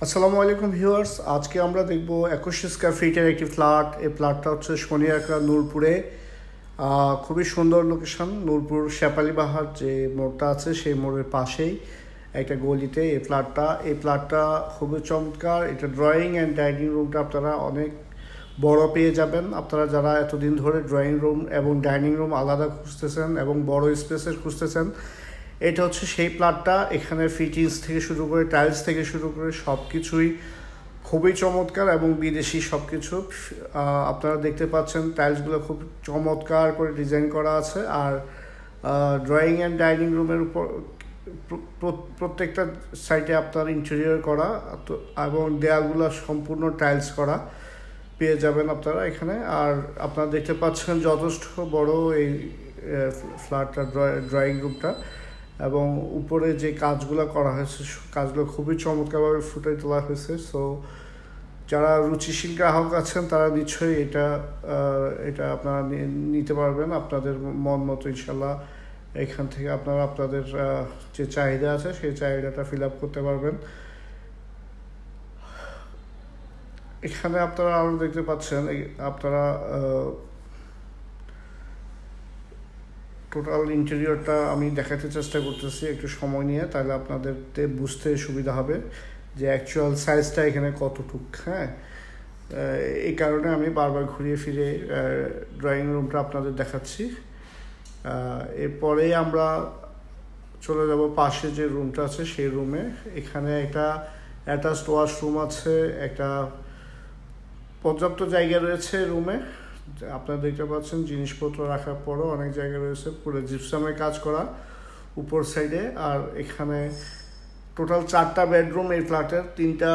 আসসালামু আলাইকুম ভিউয়ার্স, আজকে আমরা দেখব 21 স্কয়ার ফিটের একটি ফ্ল্যাট। এই ফ্ল্যাটটা হচ্ছে শনিয়াকড়া নূরপুরে। খুবই সুন্দর লোকেশন। নূরপুর শেপালি বাহার যে মোড়টা আছে সেই মোড়ের পাশেই একটা গলিতে এই ফ্ল্যাটটা খুবই চমৎকার। এটা ড্রয়িং অ্যান্ড ডাইনিং রুমটা আপনারা অনেক বড় পেয়ে যাবেন। আপনারা যারা এতদিন ধরে ড্রয়িং রুম এবং ডাইনিং রুম আলাদা খুঁজতেছেন এবং বড় স্পেসের খুঁজতেছেন, এটা হচ্ছে সেই প্লটটা। এখানে ফিটিংস থেকে শুরু করে টাইলস থেকে শুরু করে সব কিছুই খুবই চমৎকার এবং বিদেশি সব কিছু। আপনারা দেখতে পাচ্ছেন টাইলসগুলো খুব চমৎকার করে ডিজাইন করা আছে। আর ড্রয়িং অ্যান্ড ডাইনিং রুমের উপর প্রত্যেকটা সাইডে আপনার ইন্টেরিয়র করা এবং দেয়ালগুলো সম্পূর্ণ টাইলস করা পেয়ে যাবেন আপনারা এখানে। আর আপনারা দেখতে পাচ্ছেন যথেষ্ট বড় এই ফ্ল্যাটটা, ড্রয়িং রুমটা, এবং উপরে যে কাজগুলো করা হয়েছে কাজগুলো খুবই চমৎকারভাবে ফুটিয়ে তোলা হয়েছে। সো যারা রুচিশীল গ্রাহক আছেন তারা নিশ্চয়ই এটা আপনারা নিতে পারবেন আপনাদের মন মতো ইনশাল্লাহ। এখান থেকে আপনারা আপনাদের যে চাহিদা আছে সেই চাহিদাটা ফিল আপ করতে পারবেন। এখানে আপনারা আরও দেখতে পাচ্ছেন আপনারা টোটাল ইন্টেরিয়রটা আমি দেখাতে চেষ্টা করতেছি একটু সময় নিয়ে, তাহলে আপনাদের বুঝতে সুবিধা হবে যে অ্যাকচুয়াল সাইজটা এখানে কতটুক। হ্যাঁ, এই কারণে আমি বারবার ঘুরিয়ে ফিরে ড্রয়িং রুমটা আপনাদের দেখাচ্ছি। এরপরেই আমরা চলে যাব পাশে যে রুমটা আছে সেই রুমে। এখানে একটা অ্যাটাচড ওয়াশরুম আছে, একটা পর্যাপ্ত জায়গা রয়েছে রুমে। আপনারা দেখতে পাচ্ছেন জিনিসপত্র রাখার পরও অনেক জায়গা রয়েছে, পুরো জিপসামের কাজ করা উপর সাইডে। আর এখানে টোটাল 4টা বেডরুম এই ফ্ল্যাটের, 3টা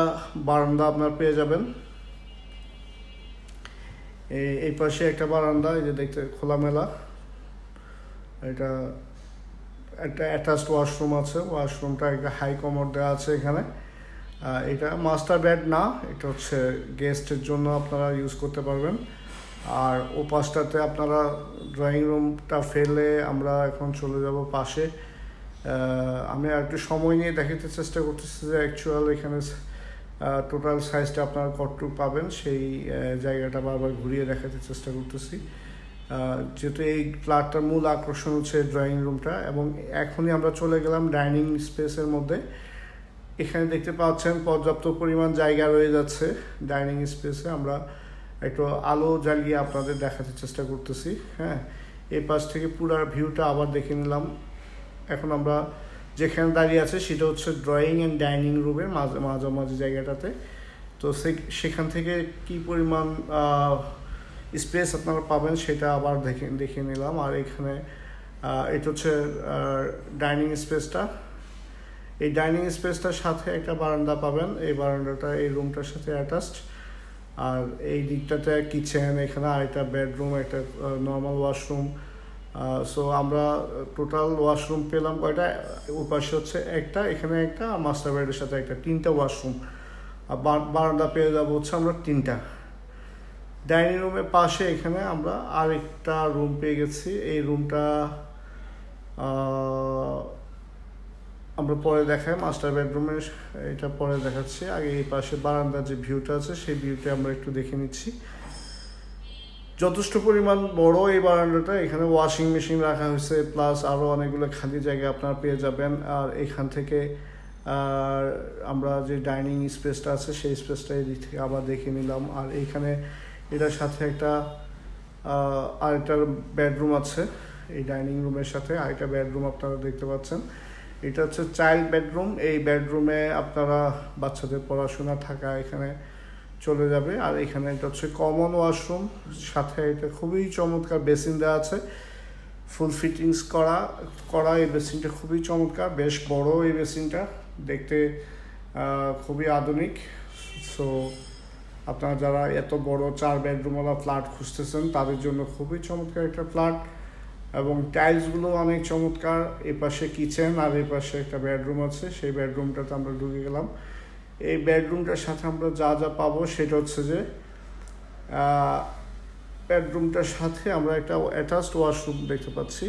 বারান্দা আপনার পেয়ে যাবেন। এই পাশে একটা বারান্দা, এই যে দেখতে খোলামেলা। এটা একটা অ্যাটাচড ওয়াশরুম আছে, ওয়াশরুমটা একটা হাই কমোড দেওয়া আছে এখানে। এটা মাস্টার বেড না, এটা হচ্ছে গেস্টের জন্য আপনারা ইউজ করতে পারবেন। আর ও পাশটাতে আপনারা ড্রয়িং রুমটা ফেলে আমরা এখন চলে যাব পাশে। আমি আর একটু সময় নিয়ে দেখাতে চেষ্টা করতেছি যে অ্যাকচুয়াল এখানে টোটাল সাইজটা আপনারা কতটুকু পাবেন, সেই জায়গাটা বারবার ঘুরিয়ে দেখাতে চেষ্টা করতেছি। যেহেতু এই ফ্ল্যাটটার মূল আকর্ষণ হচ্ছে ড্রয়িং রুমটা। এবং এখনই আমরা চলে গেলাম ডাইনিং স্পেসের মধ্যে। এখানে দেখতে পাচ্ছেন পর্যাপ্ত পরিমাণ জায়গা রয়ে যাচ্ছে ডাইনিং স্পেসে। আমরা একটু আলো জ্বালিয়ে আপনাদের দেখাতে চেষ্টা করতেছি। হ্যাঁ, এই পাশ থেকে পুরো ভিউটা আবার দেখে নিলাম। এখন আমরা যেখানে দাঁড়িয়ে আছে সেটা হচ্ছে ড্রয়িং অ্যান্ড ডাইনিং রুমের মাঝামাঝি জায়গাটাতে। তো সেখান থেকে কি পরিমাণ স্পেস আপনারা পাবেন সেটা আবার দেখে নিলাম। আর এখানে এটা হচ্ছে ডাইনিং স্পেসটা। এই ডাইনিং স্পেসটার সাথে একটা বারান্দা পাবেন, এই বারান্দাটা এই রুমটার সাথে অ্যাটাচড। আর এই দিকটাতে কিচেন, এখানে আরেকটা বেডরুম, একটা নর্মাল ওয়াশরুম। সো আমরা টোটাল ওয়াশরুম পেলাম কয়টা, ওপাশে হচ্ছে একটা, এখানে একটা, আর মাস্টার বেডের সাথে একটা, 3টা ওয়াশরুম। আর বারান্দা পেয়ে যাবো হচ্ছে আমরা 3টা। ডাইনিং রুমের পাশে এখানে আমরা আরেকটা রুম পেয়ে গেছি। এই রুমটা আমরা পরে দেখাই, মাস্টার বেডরুমের এটা পরে দেখাচ্ছি। আগে এই পাশে বারান্দার যে ভিউটা আছে সেই ভিউটা আমরা একটু দেখে নিচ্ছি। যথেষ্ট পরিমাণ বড় এই বারান্দাটা। এখানে ওয়াশিং মেশিন রাখা হয়েছে, প্লাস আরও অনেকগুলো খালি জায়গা আপনারা পেয়ে যাবেন। আর এখান থেকে আমরা যে ডাইনিং স্পেসটা আছে সেই স্পেসটা এই দিক থেকে আবার দেখে নিলাম। আর এইখানে এটার সাথে আরেকটা বেডরুম আছে, এই ডাইনিং রুমের সাথে আরেকটা বেডরুম আপনারা দেখতে পাচ্ছেন। এটা হচ্ছে চাইল্ড বেডরুম। এই বেডরুমে আপনারা বাচ্চাদের পড়াশোনা থাকা এখানে চলে যাবে। আর এখানে এটা হচ্ছে কমন ওয়াশরুম, সাথে এটা খুবই চমৎকার বেসিন দেওয়া আছে, ফুল ফিটিংস করা এই বেসিনটা খুবই চমৎকার, বেশ বড় এই বেসিনটা, দেখতে খুবই আধুনিক। সো আপনারা যারা এত বড় 4 বেডরুমওয়ালা ফ্ল্যাট খুঁজতেছেন তাদের জন্য খুবই চমৎকার একটা ফ্ল্যাট। এবং টাইলসগুলো অনেক চমৎকার। এই পাশে কিচেন আর এই পাশে একটা বেডরুম আছে, সেই বেডরুমটাতে আমরা ঢুকে গেলাম। এই বেডরুমটার সাথে আমরা যা যা পাবো সেটা হচ্ছে যে বেডরুমটার সাথে আমরা একটা অ্যাটাচড ওয়াশরুম দেখতে পাচ্ছি।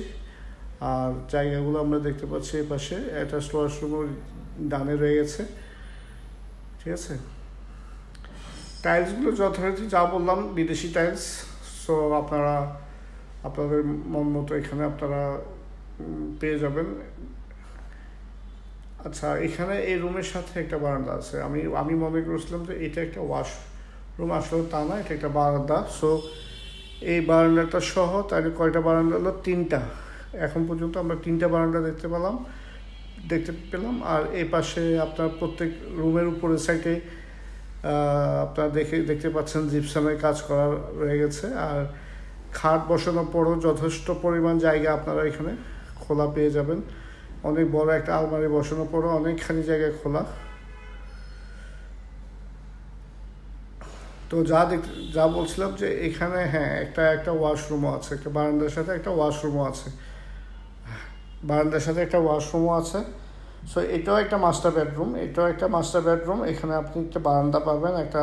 আর জায়গাগুলো আমরা দেখতে পাচ্ছি এই পাশে অ্যাটাচড ওয়াশরুমও ডানে রয়ে গেছে। ঠিক আছে। টাইলসগুলো যথারীতি যা বললাম বিদেশি টাইলস। সো আপনাদের মন মতো এখানে আপনারা পেয়ে যাবেন। আচ্ছা, এখানে এই রুমের সাথে একটা বারান্দা আছে। আমি মনে করেছিলাম যে এটা একটা ওয়াশরুম, আসলে তা না, এটা একটা বারান্দা। সো এই বারান্দাটা সহ তাহলে কয়টা বারান্দা হলো? 3টা। এখন পর্যন্ত আমরা 3টা বারান্দা দেখতে পেলাম। আর এই পাশে আপনার প্রত্যেক রুমের উপরের সাইডে আপনারা দেখতে পাচ্ছেন জিপসামের কাজ করা রয়ে গেছে। আর খাট বসানোর পরও যথেষ্ট পরিমাণ জায়গা আপনারা এখানে খোলা পেয়ে যাবেন। অনেক বড় একটা আলমারি বসানোর পরও অনেকখানি জায়গায় খোলা। তো যা বলছিলাম যে এখানে হ্যাঁ একটা ওয়াশরুমও আছে, একটা বারান্দার সাথে একটা ওয়াশরুমও আছে। সো এটাও একটা মাস্টার বেডরুম। এখানে আপনি একটা বারান্দা পাবেন, একটা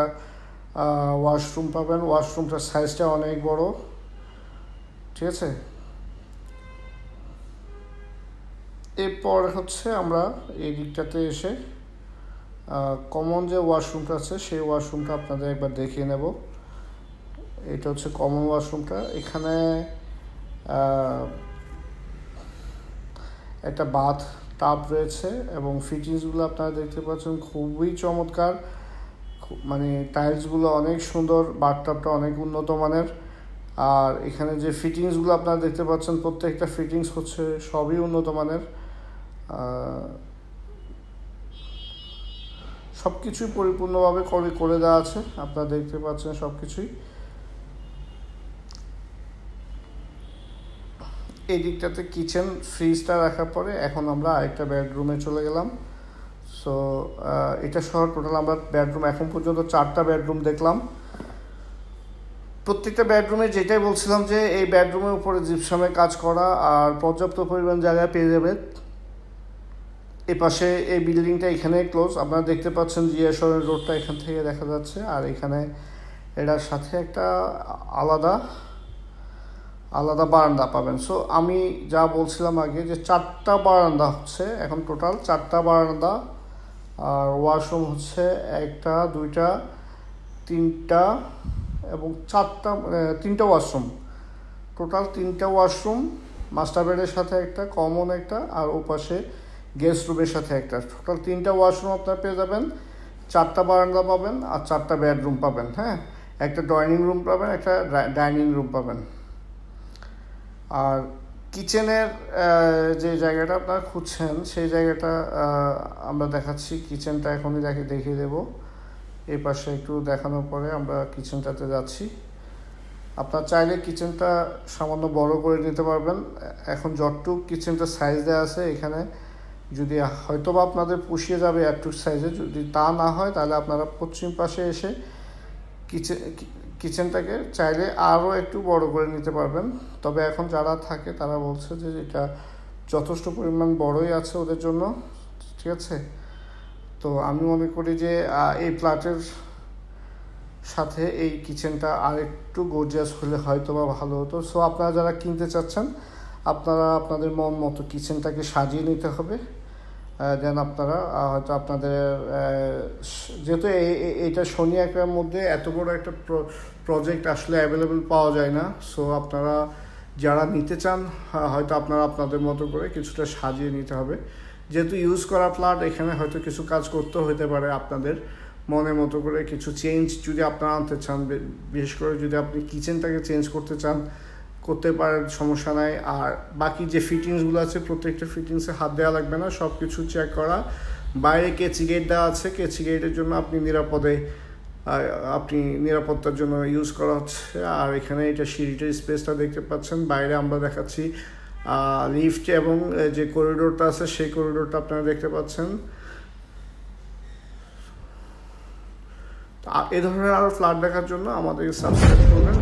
ওয়াশরুম পাবেন। ওয়াশরুমটার সাইজটা অনেক বড়, ঠিক আছে। এরপর হচ্ছে আমরা এই দিকটাতে এসে কমন যে ওয়াশরুমটা আছে সেই ওয়াশরুমটা আপনাদের একবার দেখিয়ে নেব। এটা হচ্ছে কমন ওয়াশরুমটা। এখানে একটা বাথ টাব রয়েছে এবং ফিটিংসগুলো আপনারা দেখতে পাচ্ছেন খুবই চমৎকার। মানে টাইলসগুলো অনেক সুন্দর, বাথ টাবটা অনেক উন্নত মানের। আর এখানে যে ফিটিংসগুলো আপনারা দেখতে পাচ্ছেন প্রত্যেকটা ফিটিংস হচ্ছে সবই উন্নত মানের। সব কিছুই পরিপূর্ণভাবে করে দেওয়া আছে, আপনারা দেখতে পাচ্ছেন সব কিছুই। এই দিকটাতে কিচেন ফ্রিজটা রাখার পরে এখন আমরা আরেকটা বেডরুমে চলে গেলাম। সো এটা সহ টোটাল আমরা বেডরুম এখন পর্যন্ত 4টা বেডরুম দেখলাম। প্রত্যেকটা বেডরুমে যেটাই বলছিলাম যে এই বেডরুমের উপরে জিপসামের কাজ করা আর পর্যাপ্ত পরিমাণ জায়গা পেয়ে যাবে। এপাশে এই বিল্ডিংটা এখানে ক্লোজ, আপনারা দেখতে পাচ্ছেন জিয়াসরের রোডটা এখান থেকে দেখা যাচ্ছে। আর এখানে এটার সাথে একটা আলাদা বারান্দা পাবেন। সো আমি যা বলছিলাম আগে যে 4টা বারান্দা হচ্ছে এখন টোটাল 4টা বারান্দা। আর ওয়াশরুম হচ্ছে 1টা 2টা 3টা এবং 3টা ওয়াশরুম, টোটাল 3টা ওয়াশরুম, মাস্টার বেডের সাথে একটা, কমন একটা, আর ওপাশে গেস্ট রুমের সাথে একটা। টোটাল 3টা ওয়াশরুম আপনারা পেয়ে যাবেন, 4টা বারান্দা পাবেন আর 4টা বেডরুম পাবেন। হ্যাঁ, একটা ড্রয়িং রুম পাবেন, একটা ডাইনিং রুম পাবেন। আর কিচেনের যে জায়গাটা আপনারা খুঁজছেন সেই জায়গাটা আমরা দেখাচ্ছি। কিচেনটা এখনই দেখিয়ে দেবো। এই পাশে একটু দেখানোর পরে আমরা কিচেনটাতে যাচ্ছি। আপনার চাইলে কিচেনটা সামান্য বড় করে নিতে পারবেন। এখন যতটুক কিচেনটা সাইজ দেওয়া আছে এখানে, যদি হয়তো বা আপনাদের পুষিয়ে যাবে এতটুক সাইজে, যদি তা না হয় তাহলে আপনারা পশ্চিম পাশে এসে কিচেনটাকে চাইলে আরও একটু বড় করে নিতে পারবেন। তবে এখন যারা থাকে তারা বলছে যে এটা যথেষ্ট পরিমাণ বড়ই আছে ওদের জন্য, ঠিক আছে। তো আমি মনে করি যে এই ফ্ল্যাটের সাথে এই কিচেনটা আর একটু গর্জিয়াস হলে হয়তো বা ভালো হতো। সো আপনারা যারা কিনতে চাচ্ছেন আপনারা আপনাদের মন মতো কিচেনটাকে সাজিয়ে নিতে হবে। দেন আপনারা হয়তো আপনাদের যেহেতু এইটা শনি একটার মধ্যে এত বড় একটা প্রজেক্ট আসলে অ্যাভেলেবেল পাওয়া যায় না। সো আপনারা যারা নিতে চান হয়তো আপনারা আপনাদের মতো করে কিছুটা সাজিয়ে নিতে হবে। যেহেতু ইউজ করা ফ্ল্যাট, এখানে হয়তো কিছু কাজ করতেও হতে পারে আপনাদের মনের মতো করে। কিছু চেঞ্জ যদি আপনারা আনতে চান, বিশেষ করে যদি আপনি কিচেনটাকে চেঞ্জ করতে চান করতে পারেন, সমস্যা নাই। আর বাকি যে ফিটিংসগুলো আছে প্রত্যেকটা ফিটিংসে হাত দেওয়া লাগবে না, সব কিছু চেক করা। বাইরে কেচি গেট দেওয়া আছে, কেচি গেটের জন্য আপনি নিরাপত্তার জন্য ইউজ করা হচ্ছে। আর এখানে এটা সিঁড়িটার স্পেসটা দেখতে পাচ্ছেন। বাইরে আমরা দেখাচ্ছি লিফট এবং যে করিডোরটা আছে সেই করিডোরটা আপনারা দেখতে পাচ্ছেন। এ ধরনের আরও ফ্ল্যাট দেখার জন্য আমাদেরকে সাবস্ক্রাইব করবেন।